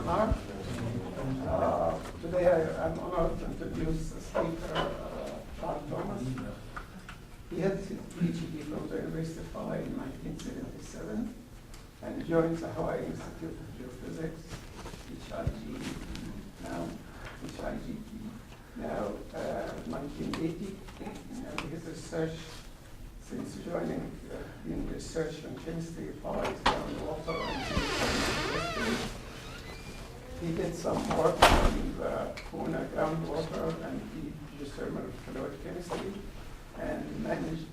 seminar. Today I'm honored to introduce the speaker, John Thomas. He had his PhD from the University of Hawaii in 1977 and joined the Hawaii Institute of Geophysics, HIGP, now 1980. And his research, since joining in research on chemistry, Hawaii's groundwater and geochemistry. He did some work on the Humu'ula groundwater and deep geothermal fluid chemistry, and managed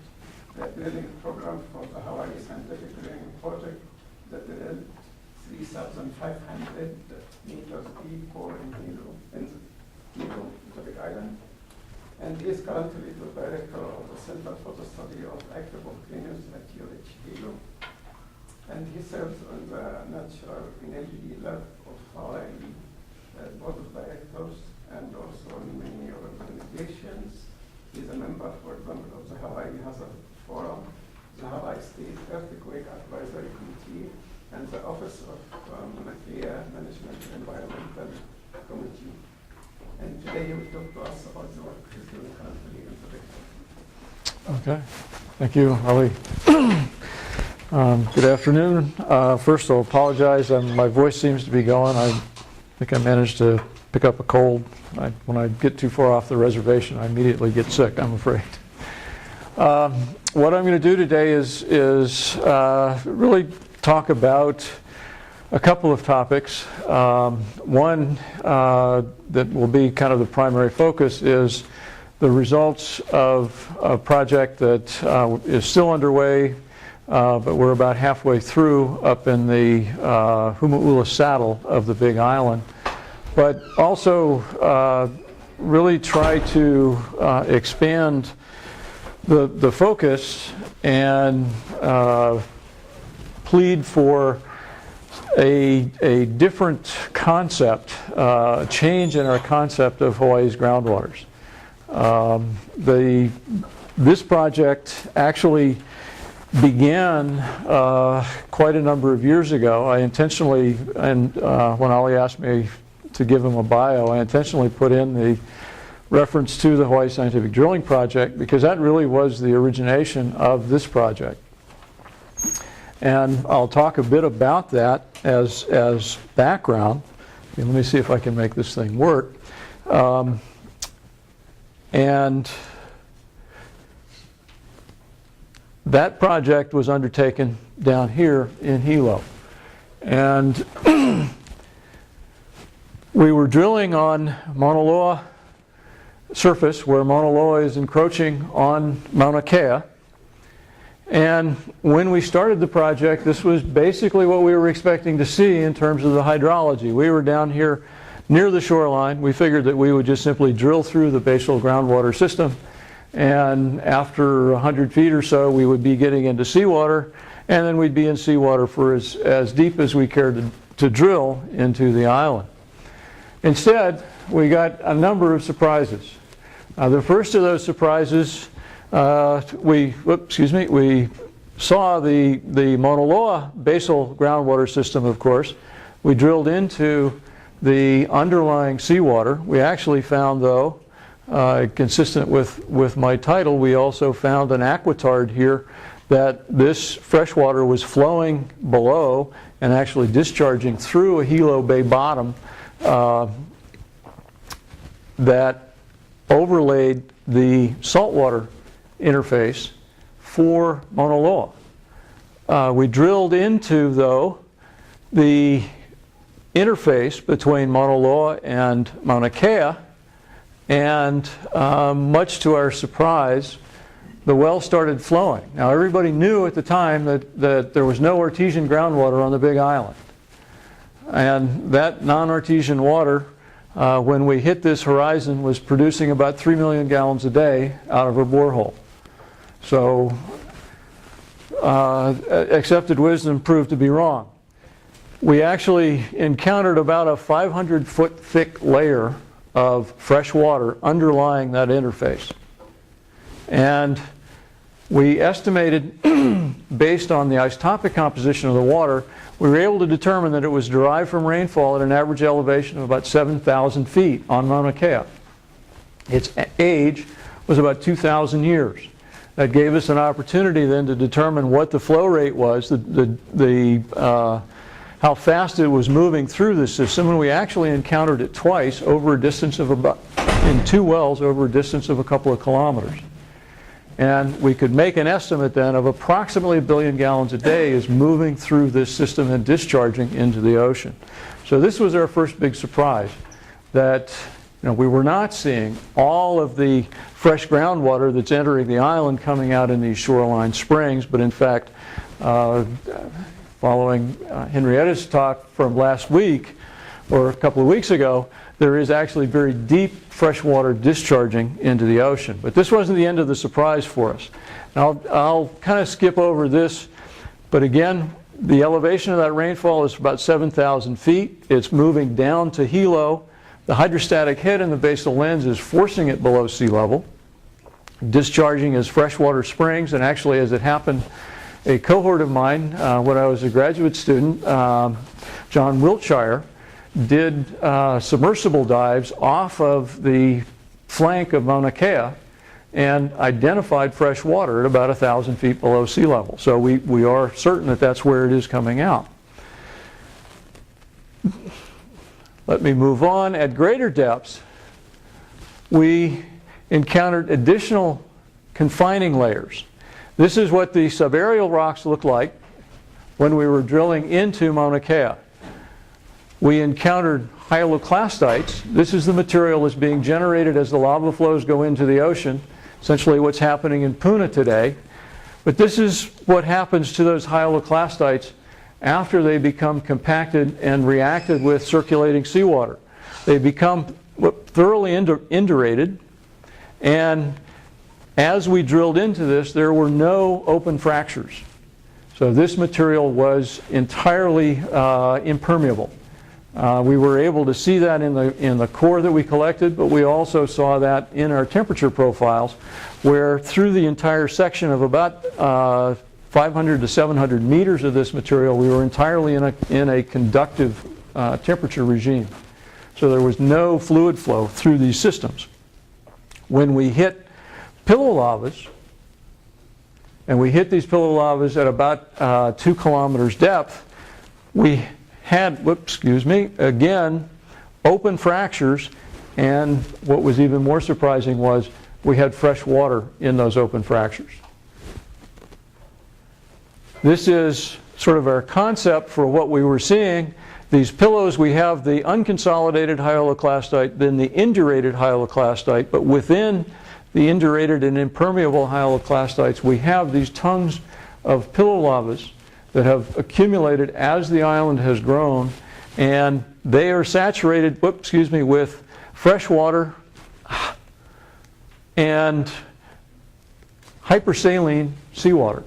the drilling program for the Hawaii Scientific Drilling Project that drilled 3,500 meters deep core in Hilo, the Big Island. And he is currently the director of the Center for the Study of Active Volcanoes at Hilo. And he serves on the Natural Energy Lab of Hawaii Board of Directors and also in many organizations. He's a member, for example, of the Hawaii Hazard Forum, the Hawaii State Earthquake Advisory Committee, and the Office of Manoa Management and Environmental Committee. And today he will talk to us about the work he's doing currently in the Okay, thank you, Ali. Good afternoon. First, I'll apologize. My voice seems to be going. I think I managed to pick up a cold. When I get too far off the reservation, I immediately get sick, I'm afraid. What I'm going to do today is really talk about a couple of topics. One that will be kind of the primary focus is the results of a project that is still underway, but we're about halfway through up in the Humu'ula Saddle of the Big Island. But also really try to expand the focus and plead for a different concept, a change in our concept of Hawaii's groundwaters. This project actually began quite a number of years ago. I intentionally, and when Ali asked me to give him a bio, I intentionally put in the reference to the Hawaii Scientific Drilling Project because that really was the origination of this project. And I'll talk a bit about that as background. Okay, let me see if I can make this thing work. And that project was undertaken down here in Hilo. And we were drilling on Mauna Loa surface where Mauna Loa is encroaching on Mauna Kea. And when we started the project, this was basically what we were expecting to see in terms of the hydrology. We were down here near the shoreline. We figured that we would just simply drill through the basal groundwater system, and after 100 feet or so we would be getting into seawater, and then we'd be in seawater for as deep as we cared to drill into the island. Instead, we got a number of surprises. The first of those surprises, we saw the Mauna Loa basal groundwater system, of course. We drilled into the underlying seawater. We actually found, though, consistent with my title, we also found an aquitard here that this fresh water was flowing below and actually discharging through a Hilo Bay bottom that overlaid the saltwater interface for Mauna Loa. We drilled into, though, the interface between Mauna Loa and Mauna Kea, and much to our surprise, the well started flowing. Now, everybody knew at the time that there was no artesian groundwater on the Big Island. And that non-artesian water, when we hit this horizon, was producing about 3 million gallons a day out of a borehole. So accepted wisdom proved to be wrong. We actually encountered about a 500-foot thick layer of fresh water underlying that interface. And we estimated, based on the isotopic composition of the water, we were able to determine that it was derived from rainfall at an average elevation of about 7,000 feet on Mauna Kea. Its age was about 2,000 years. That gave us an opportunity then to determine what the flow rate was, how fast it was moving through the system, and we actually encountered it twice over a distance of about, in 2 wells, over a distance of a couple of kilometers. And we could make an estimate then of approximately 1 billion gallons a day is moving through this system and discharging into the ocean. So this was our first big surprise, that we were not seeing all of the fresh groundwater that's entering the island coming out in these shoreline springs, but in fact, following Henrietta's talk from last week, or a couple of weeks ago, there is actually very deep freshwater discharging into the ocean. But this wasn't the end of the surprise for us. Now, I'll kind of skip over this, but again, the elevation of that rainfall is about 7,000 feet. It's moving down to Hilo. The hydrostatic head in the basal lens is forcing it below sea level, discharging as freshwater springs, and actually, as it happened, a cohort of mine, when I was a graduate student, John Wiltshire, did submersible dives off of the flank of Mauna Kea and identified fresh water at about 1,000 feet below sea level. So we are certain that that's where it is coming out. Let me move on. At greater depths, we encountered additional confining layers. This is what the subaerial rocks look like when we were drilling into Mauna Kea. We encountered hyaloclastites. This is the material that's being generated as the lava flows go into the ocean, essentially what's happening in Puna today. But this is what happens to those hyaloclastites after they become compacted and reacted with circulating seawater. They become thoroughly indurated, and as we drilled into this, there were no open fractures. So this material was entirely impermeable. We were able to see that in the core that we collected, but we also saw that in our temperature profiles, where through the entire section of about 500 to 700 meters of this material, we were entirely in a conductive temperature regime. So there was no fluid flow through these systems. When we hit pillow lavas, and we hit these pillow lavas at about 2 kilometers depth, we had, again, open fractures, and what was even more surprising was we had fresh water in those open fractures. This is sort of our concept for what we were seeing. These pillows, we have the unconsolidated hyaloclastite, then the indurated hyaloclastite, but within the indurated and impermeable hyaloclastites, we have these tongues of pillow lavas that have accumulated as the island has grown, and they are saturated, with fresh water and hypersaline seawater.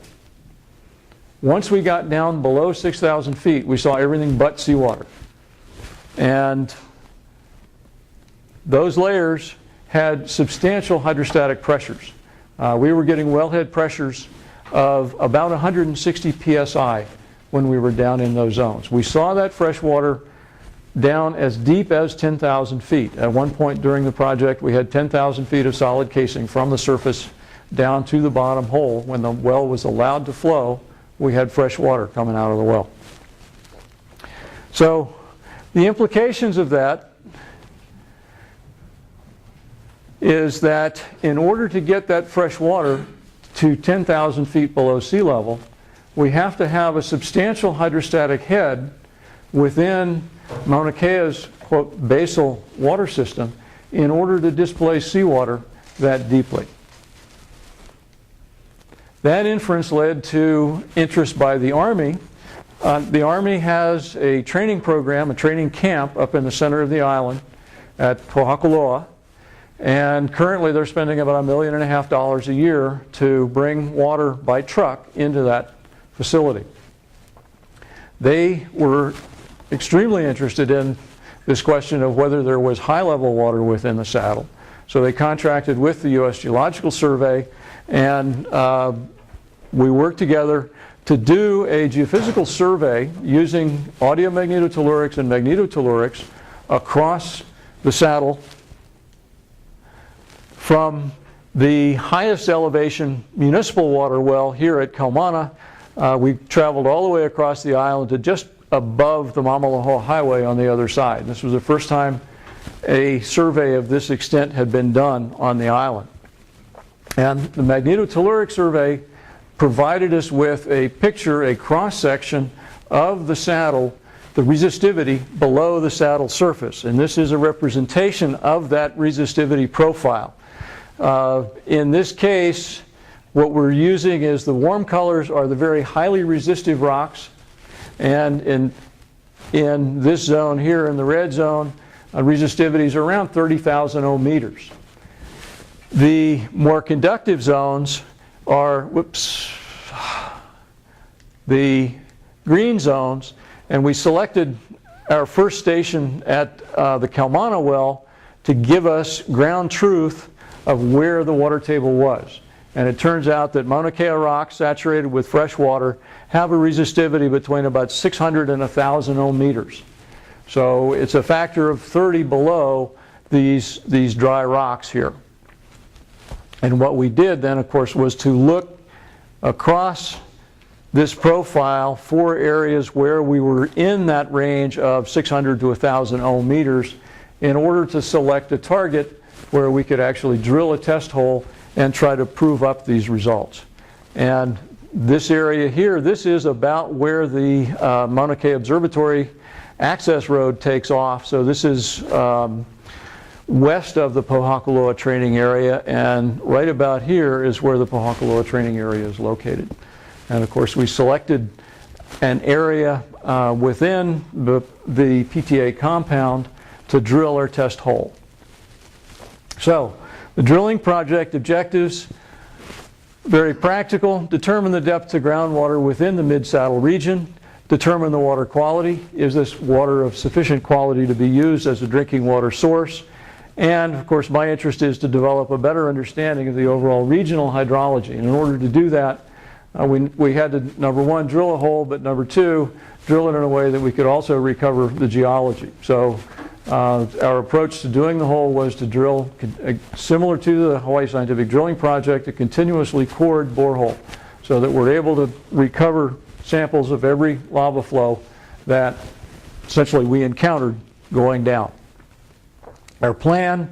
Once we got down below 6,000 feet, we saw everything but seawater. And those layers had substantial hydrostatic pressures. We were getting wellhead pressures of about 160 psi when we were down in those zones. We saw that fresh water down as deep as 10,000 feet. At one point during the project, we had 10,000 feet of solid casing from the surface down to the bottom hole. When the well was allowed to flow, we had fresh water coming out of the well. So the implications of that is that in order to get that fresh water to 10,000 feet below sea level, we have to have a substantial hydrostatic head within Mauna Kea's, quote, basal water system in order to displace seawater that deeply. That inference led to interest by the Army. The Army has a training program, a training camp up in the center of the island at Pohakuloa, and currently they're spending about $1.5 million a year to bring water by truck into that facility. They were extremely interested in this question of whether there was high-level water within the saddle. So they contracted with the U.S. Geological Survey, and we worked together to do a geophysical survey using audiomagnetotellurics and magnetotellurics across the saddle from the highest elevation municipal water well here at Kaumana. We traveled all the way across the island to just above the Mamaloa Highway on the other side. This was the first time a survey of this extent had been done on the island. And the magnetotelluric survey provided us with a picture, a cross-section of the saddle, the resistivity below the saddle surface. And this is a representation of that resistivity profile. In this case, what we're using is the warm colors are the very highly resistive rocks. And in this zone here, in the red zone, resistivity is around 30,000 ohm meters. The more conductive zones are, the green zones, and we selected our first station at the Kaumana well to give us ground truth of where the water table was. And it turns out that Mauna Kea rocks saturated with fresh water have a resistivity between about 600 and 1,000 ohm meters. So it's a factor of 30 below these dry rocks here. And what we did then, of course, was to look across this profile for areas where we were in that range of 600 to 1,000 ohm meters in order to select a target where we could actually drill a test hole and try to prove up these results. And this area here, this is about where the Mauna Kea Observatory access road takes off. So this is west of the Pohakuloa training area, and right about here is where the Pohakuloa training area is located. And of course we selected an area within the PTA compound to drill our test hole. So the drilling project objectives, very practical: determine the depth to groundwater within the mid-saddle region, determine the water quality. Is this water of sufficient quality to be used as a drinking water source? And of course my interest is to develop a better understanding of the overall regional hydrology. And in order to do that, we had to, number one, drill a hole, but number two, drill it in a way that we could also recover the geology. So our approach to doing the hole was to drill, similar to the Hawaii Scientific Drilling Project, a continuously cored borehole, so that we're able to recover samples of every lava flow that essentially we encountered going down. Our plan,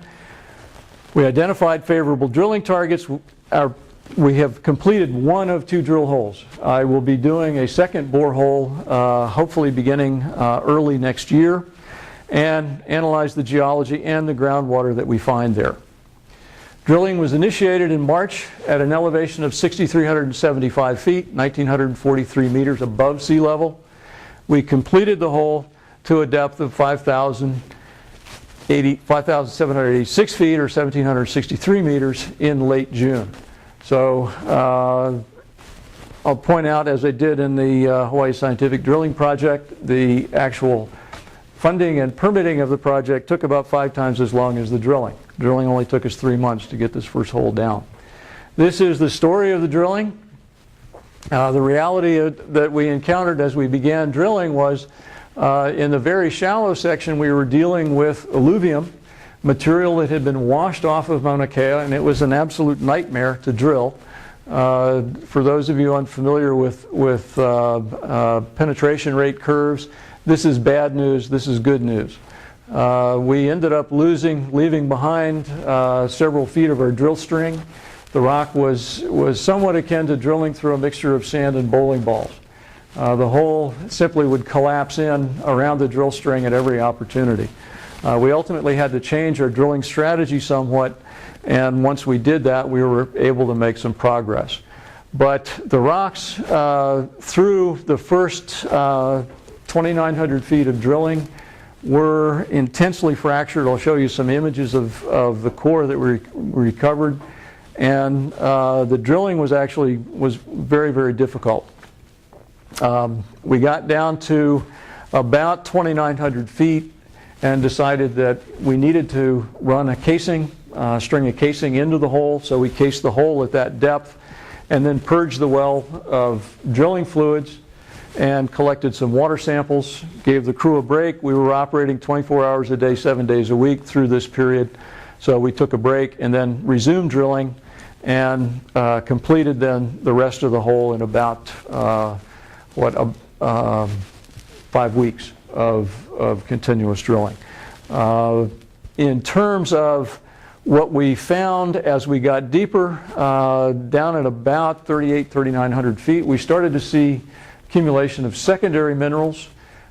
we identified favorable drilling targets. We have completed one of two drill holes. I will be doing a second borehole, hopefully beginning early next year, and analyze the geology and the groundwater that we find there. Drilling was initiated in March at an elevation of 6,375 feet, 1,943 meters above sea level. We completed the hole to a depth of 5,786 feet, or 1,763 meters, in late June. So I'll point out, as I did in the Hawaii Scientific Drilling Project, the actual funding and permitting of the project took about 5 times as long as the drilling. Drilling only took us 3 months to get this first hole down. This is the story of the drilling. The reality that we encountered as we began drilling was in the very shallow section we were dealing with alluvium, material that had been washed off of Mauna Kea, and it was an absolute nightmare to drill. For those of you unfamiliar with penetration rate curves, this is bad news, this is good news. We ended up leaving behind several feet of our drill string. The rock was somewhat akin to drilling through a mixture of sand and bowling balls. The hole simply would collapse in around the drill string at every opportunity. We ultimately had to change our drilling strategy somewhat, and once we did that, we were able to make some progress. But the rocks through the first 2,900 feet of drilling were intensely fractured. I'll show you some images of the core that we recovered, and the drilling was very, very difficult. We got down to about 2,900 feet and decided that we needed to run a casing, string a casing into the hole. So we cased the hole at that depth, and then purged the well of drilling fluids and collected some water samples, gave the crew a break. We were operating 24 hours a day, 7 days a week through this period. So we took a break and then resumed drilling and completed then the rest of the hole in about 5 weeks of continuous drilling. In terms of what we found as we got deeper, down at about 3,900 feet, we started to see accumulation of secondary minerals.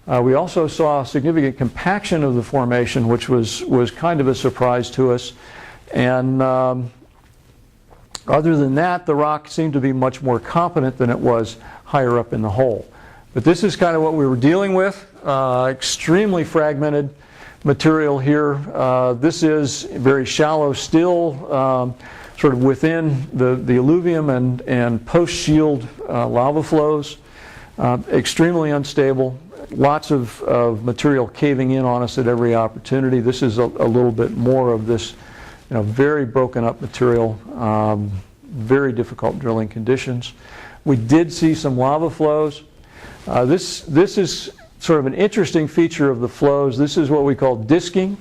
We also saw significant compaction of the formation, which was kind of a surprise to us. And other than that, the rock seemed to be much more competent than it was higher up in the hole. But this is kind of what we were dealing with. Extremely fragmented material here. This is very shallow still, sort of within the alluvium and post-shield lava flows. Extremely unstable. Lots of material caving in on us at every opportunity. This is a little bit more of this, very broken up material, very difficult drilling conditions. We did see some lava flows. This is sort of an interesting feature of the flows. This is what we call disking,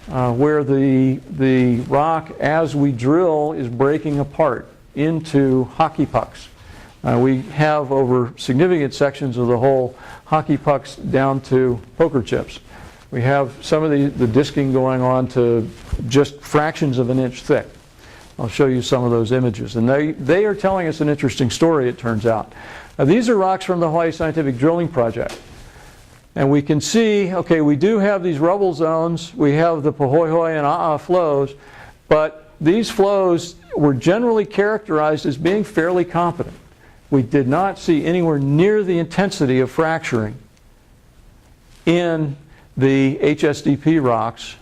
where the rock, as we drill, is breaking apart into hockey pucks. We have over significant sections of the hole hockey pucks down to poker chips. We have some of the disking going on to just fractions of an inch thick. I'll show you some of those images. And they are telling us an interesting story, it turns out. Now, these are rocks from the Hawaii Scientific Drilling Project. And we can see, okay, we do have these rubble zones. We have the Pahoehoe and A'a flows. But these flows were generally characterized as being fairly competent. We did not see anywhere near the intensity of fracturing in the HSDP rocks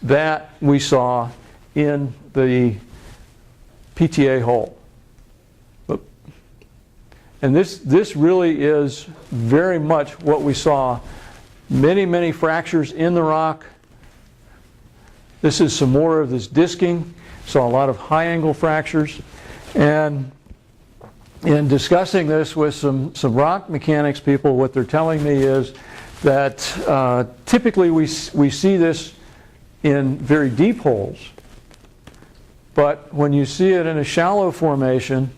that we saw in the PTA hole. And this really is very much what we saw. Many, many fractures in the rock. This is some more of this disking. Saw a lot of high angle fractures. And in discussing this with some rock mechanics people, what they're telling me is that typically we see this in very deep holes. But when you see it in a shallow formation,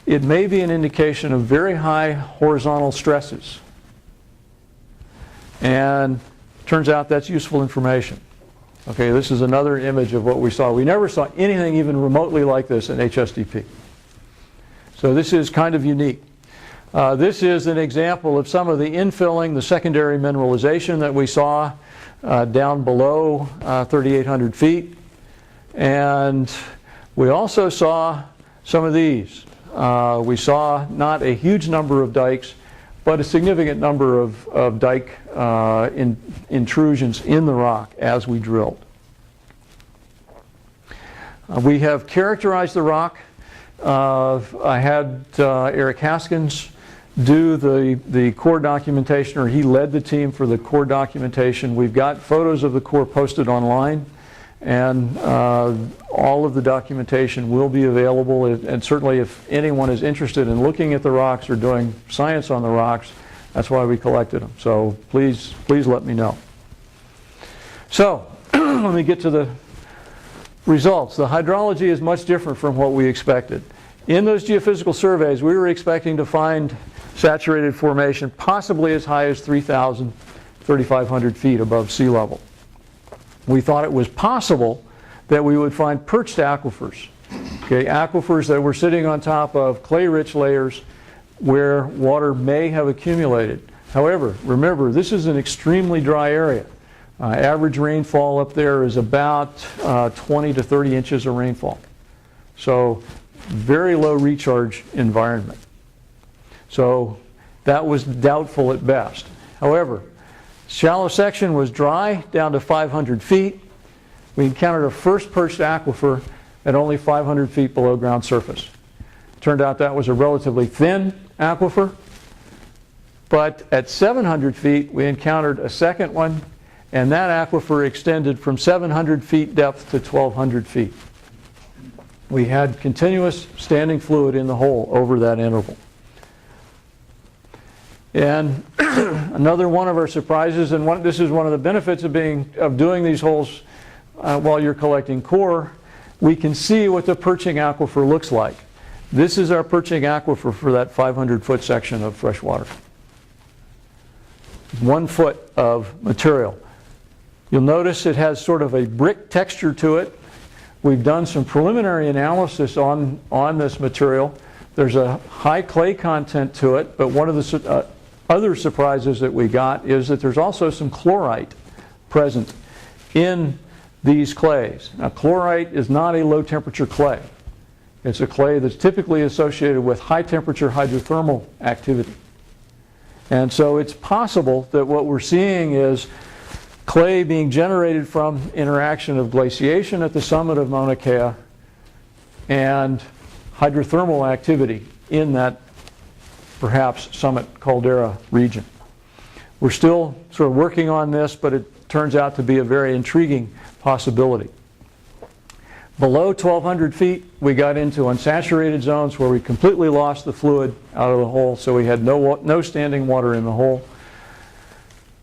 it may be an indication of very high horizontal stresses. And turns out that's useful information. Okay, this is another image of what we saw. We never saw anything even remotely like this in HSDP. So this is kind of unique. This is an example of some of the infilling, the secondary mineralization that we saw down below 3,800 feet. And we also saw some of these. We saw not a huge number of dikes, but a significant number of dike intrusions in the rock as we drilled. We have characterized the rock. I had Eric Haskins do the core documentation, or he led the team for the core documentation. We've got photos of the core posted online. And all of the documentation will be available, and certainly if anyone is interested in looking at the rocks or doing science on the rocks, that's why we collected them. So please let me know. So let me get to the results. The hydrology is much different from what we expected. In those geophysical surveys, we were expecting to find saturated formation possibly as high as 3,000, 3,500 feet above sea level. We thought it was possible that we would find perched aquifers, okay, aquifers that were sitting on top of clay-rich layers where water may have accumulated. However, remember, this is an extremely dry area. Average rainfall up there is about 20 to 30 inches of rainfall. So very low recharge environment. So that was doubtful at best. However, shallow section was dry, down to 500 feet. We encountered a first perched aquifer at only 500 feet below ground surface. Turned out that was a relatively thin aquifer. But at 700 feet, we encountered a second one, and that aquifer extended from 700 feet depth to 1,200 feet. We had continuous standing fluid in the hole over that interval. And another one of our surprises, and this is one of the benefits of doing these holes while you're collecting core, we can see what the Perching Aquifer looks like. This is our Perching Aquifer for that 500-foot section of fresh water. 1 foot of material. You'll notice it has sort of a brick texture to it. We've done some preliminary analysis on this material. There's a high clay content to it, but one of the other surprises that we got is that there's also some chlorite present in these clays. Now, chlorite is not a low temperature clay. It's a clay that's typically associated with high temperature hydrothermal activity. And so it's possible that what we're seeing is clay being generated from interaction of glaciation at the summit of Mauna Kea and hydrothermal activity in that perhaps summit caldera region. We're still sort of working on this, but it turns out to be a very intriguing possibility. Below 1,200 feet, we got into unsaturated zones where we completely lost the fluid out of the hole, so we had no standing water in the hole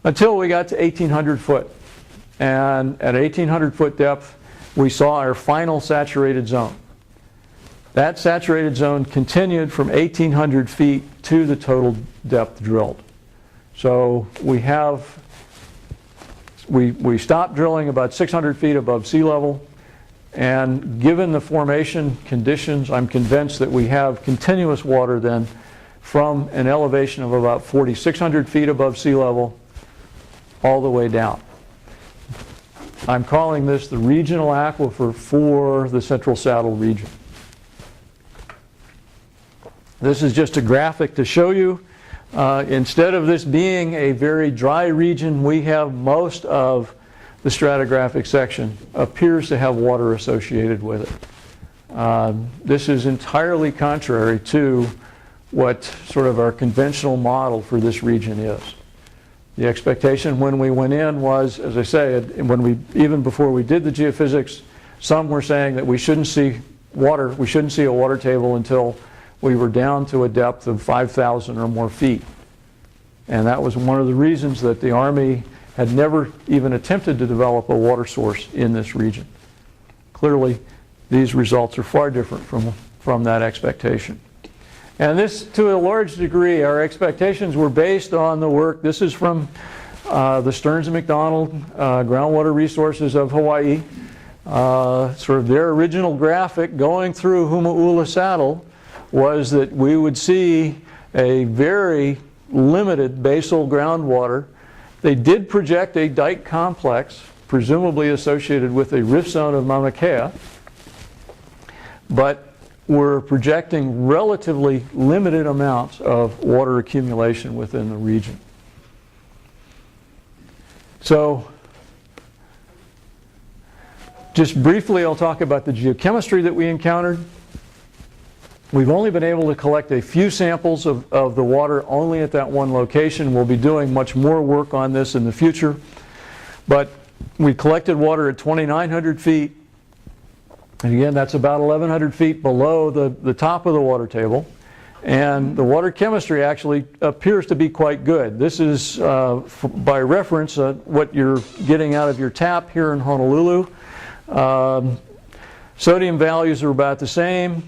until we got to 1,800 foot. And at 1,800 foot depth, we saw our final saturated zone. That saturated zone continued from 1,800 feet to the total depth drilled. So we stopped drilling about 600 feet above sea level, and given the formation conditions, I'm convinced that we have continuous water then from an elevation of about 4,600 feet above sea level all the way down. I'm calling this the regional aquifer for the Central Saddle region. This is just a graphic to show you. Instead of this being a very dry region, we have most of the stratigraphic section appears to have water associated with it. This is entirely contrary to what sort of our conventional model for this region is. The expectation when we went in was, as I say, even before we did the geophysics, some were saying that we shouldn't see water, we shouldn't see a water table until we were down to a depth of 5,000 or more feet. And that was one of the reasons that the Army had never even attempted to develop a water source in this region. Clearly, these results are far different from that expectation. And this, to a large degree, our expectations were based on the work. This is from the Stearns and McDonald Groundwater Resources of Hawaii. Sort of their original graphic going through Humu'ula Saddle was that we would see a very limited basal groundwater. They did project a dike complex, presumably associated with a rift zone of Mauna Kea, but we're projecting relatively limited amounts of water accumulation within the region. So, just briefly, I'll talk about the geochemistry that we encountered. We've only been able to collect a few samples of the water only at that one location. We'll be doing much more work on this in the future. But we collected water at 2,900 feet. And again, that's about 1,100 feet below the top of the water table. And the water chemistry actually appears to be quite good. This is, by reference, what you're getting out of your tap here in Honolulu. Sodium values are about the same.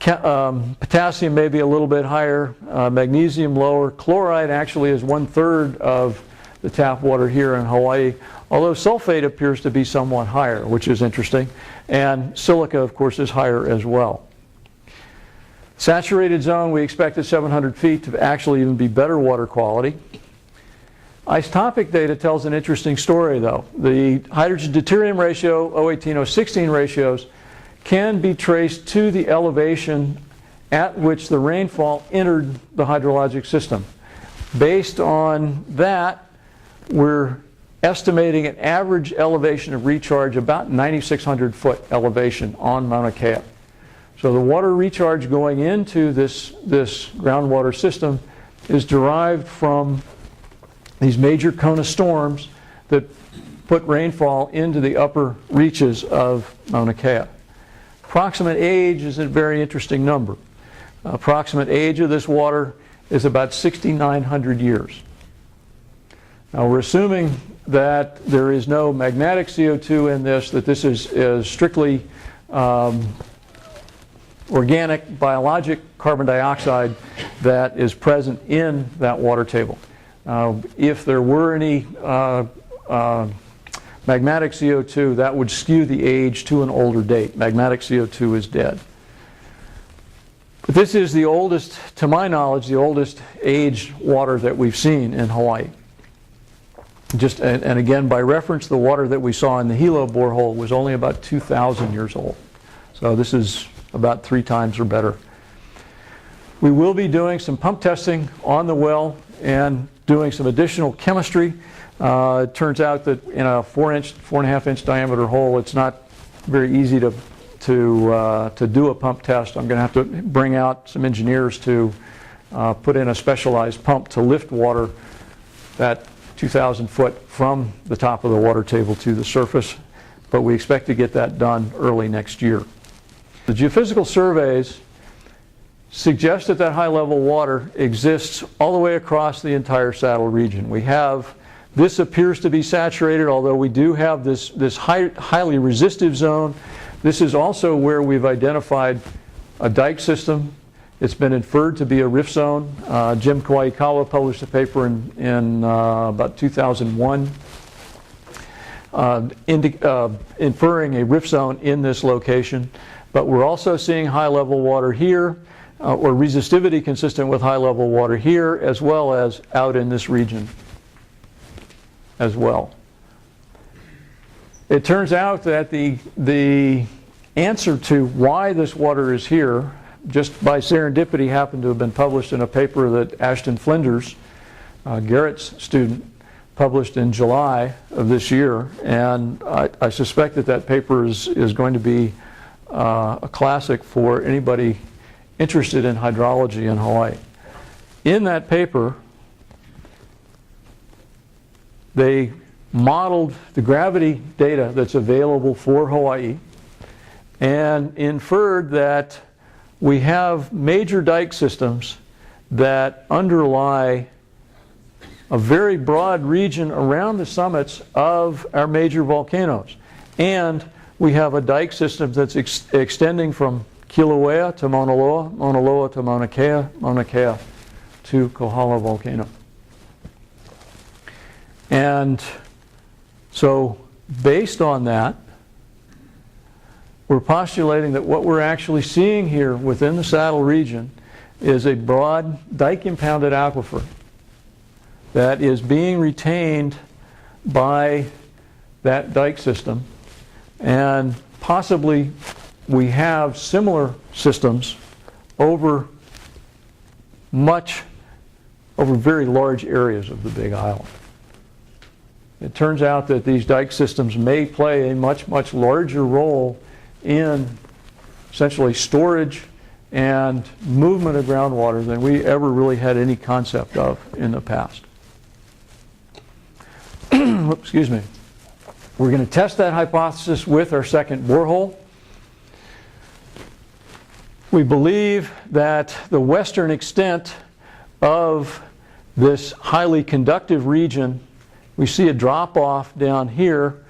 Potassium may be a little bit higher, magnesium lower. Chloride actually is 1/3 of the tap water here in Hawaii, although sulfate appears to be somewhat higher, which is interesting. And silica, of course, is higher as well. Saturated zone, we expect at 700 feet to actually even be better water quality. Isotopic data tells an interesting story, though. The hydrogen deuterium ratio, 018, 016 ratios, can be traced to the elevation at which the rainfall entered the hydrologic system. Based on that, we're estimating an average elevation of recharge about 9,600 foot elevation on Mauna Kea. So the water recharge going into this groundwater system is derived from these major Kona storms that put rainfall into the upper reaches of Mauna Kea. approximate age is a very interesting number. Approximate age of this water is about 6,900 years. Now we're assuming that there is no magmatic CO2 in this, that this is strictly organic, biologic carbon dioxide that is present in that water table. If there were any magmatic CO2, that would skew the age to an older date. Magmatic CO2 is dead. But this is the oldest, to my knowledge, the oldest aged water that we've seen in Hawaii. And again, by reference, the water that we saw in the Hilo borehole was only about 2,000 years old. So this is about 3 times or better. We will be doing some pump testing on the well and doing some additional chemistry. It turns out that in a 4.5 inch diameter hole, it's not very easy to do a pump test. I'm going to have to bring out some engineers to put in a specialized pump to lift water that 2,000 foot from the top of the water table to the surface, but we expect to get that done early next year. The geophysical surveys suggest that high level water exists all the way across the entire saddle region. This appears to be saturated, although we do have this highly resistive zone. This is also where we've identified a dike system. It's been inferred to be a rift zone. Jim Kawaikawa published a paper in about 2001 inferring a rift zone in this location. But we're also seeing high level water here, or resistivity consistent with high level water here, as well as out in this region as well. It turns out that the answer to why this water is here, just by serendipity, happened to have been published in a paper that Ashton Flinders, Garrett's student, published in July of this year. And I suspect that paper is going to be a classic for anybody interested in hydrology in Hawaii. In that paper, they modeled the gravity data that's available for Hawaii and inferred that we have major dike systems that underlie a very broad region around the summits of our major volcanoes. And we have a dike system that's extending from Kilauea to Mauna Loa, Mauna Loa to Mauna Kea, Mauna Kea to Kohala volcano. And so based on that, we're postulating that what we're actually seeing here within the saddle region is a broad dike impounded aquifer that is being retained by that dike system, and possibly we have similar systems over very large areas of the Big Island. It turns out that these dike systems may play a much larger role in essentially storage and movement of groundwater than we ever really had any concept of in the past. Excuse me. We're going to test that hypothesis with our second borehole. We believe that the western extent of this highly conductive region, we see a drop off down here,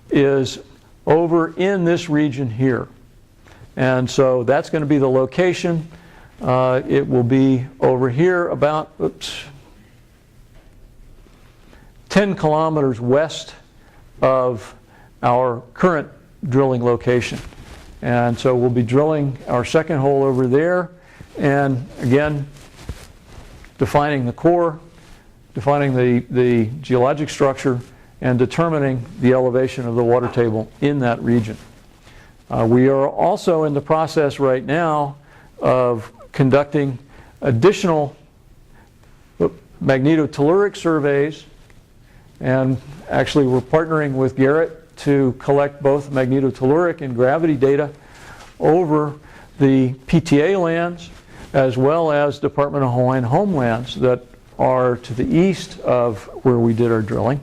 is over in this region here. And so that's going to be the location. It will be over here about 10 kilometers west of our current drilling location. And so we'll be drilling our second hole over there, and again, defining the core, defining the geologic structure, and determining the elevation of the water table in that region. We are also in the process right now of conducting additional magnetotelluric surveys, and actually we're partnering with Garrett to collect both magnetotelluric and gravity data over the PTA lands as well as Department of Hawaiian homelands that are to the east of where we did our drilling.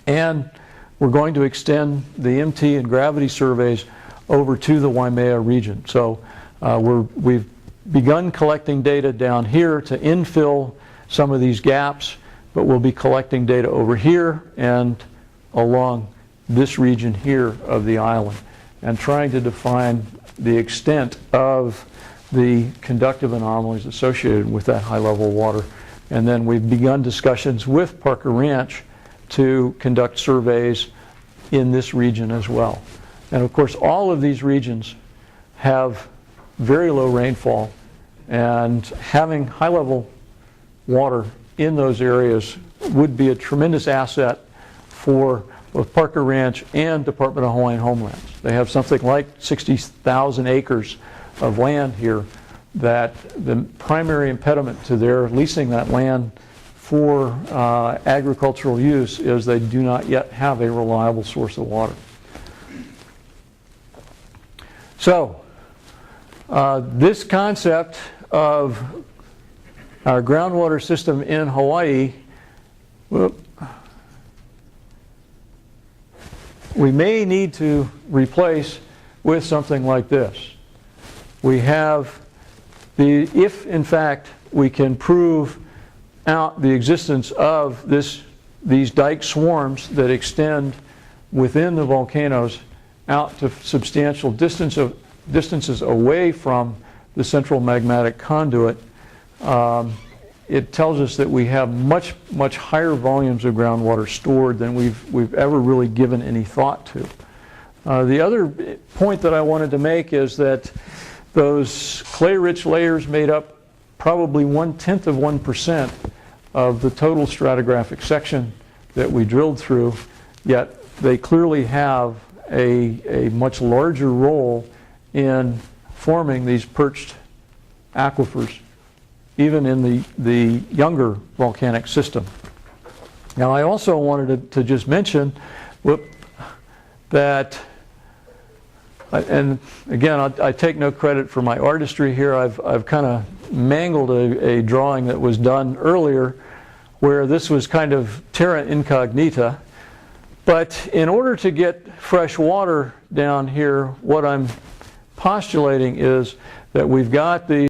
And we're going to extend the MT and gravity surveys over to the Waimea region. So we've begun collecting data down here to infill some of these gaps, but we'll be collecting data over here and along this region here of the island, and trying to define the extent of the conductive anomalies associated with that high level water. And then we've begun discussions with Parker Ranch to conduct surveys in this region as well. And of course, all of these regions have very low rainfall, and having high level water in those areas would be a tremendous asset for both Parker Ranch and Department of Hawaiian Homelands. They have something like 60,000 acres of land here that the primary impediment to their leasing that land for agricultural use is they do not yet have a reliable source of water. So this concept of our groundwater system in Hawaii, we may need to replace with something like this. We have if in fact we can prove out the existence of these dike swarms that extend within the volcanoes out to substantial distances away from the central magmatic conduit, it tells us that we have much higher volumes of groundwater stored than we've ever really given any thought to. The other point that I wanted to make is that those clay-rich layers made up probably 1/10 of 1% of the total stratigraphic section that we drilled through, yet they clearly have a much larger role in forming these perched aquifers, even in the younger volcanic system. Now, I also wanted to just mention that, and again, I take no credit for my artistry here. I've kind of mangled a drawing that was done earlier where this was kind of terra incognita. But in order to get fresh water down here, what I'm postulating is that we've got the